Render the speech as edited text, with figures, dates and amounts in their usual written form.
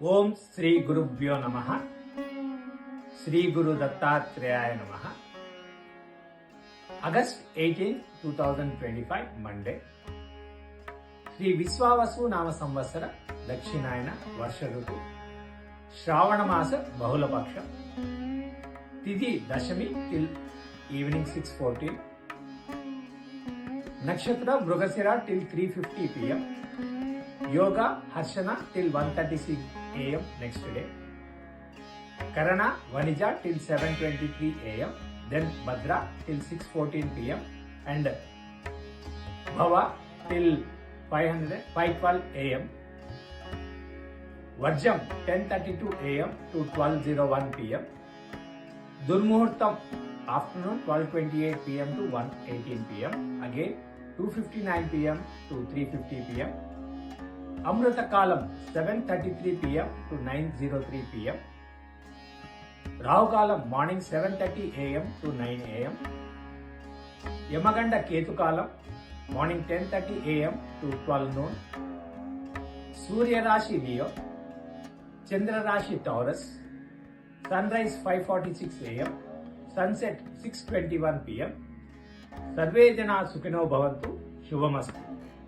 ఓం శ్రీ గురుభ్యో నమః. శ్రీ గురు దత్తాత్రేయాయ నమః. August 18, 2025 Monday. శ్రీ విశ్వావసు నామ సంవత్సర దక్షిణాయన వర్ష ఋతు శ్రావణ మాస బహుళపక్షం. తిథి దశమి టిల్ ఈవినింగ్ 6:14. నక్షత్ర Mrigashira till 3:50 PM. Yoga Harshana till 1:36 AM next day. Karana Vanija till 7:23 AM. Then Bhadra till 6:14 PM. And Bhava till 5:12 AM. Vajram 10:32 AM to 12:01 PM. Durmuhurtam afternoon 12:28 PM to 1:18 PM. Again 2:59 PM to 3:50 PM. అమృత కాలం 7:33 PM to 9:03 PM. రాహుకాలం morning 7:30 AM to 9 AM. యమగండ కేతుకాలం morning 10:30 AM to 12 noon. సూర్యరాశి Leo, చంద్రరాశి Taurus. Sunrise 5:46 AM, sunset 6:21 PM. సర్వే జనా సుఖినో భవంతు. శుభమస్తు.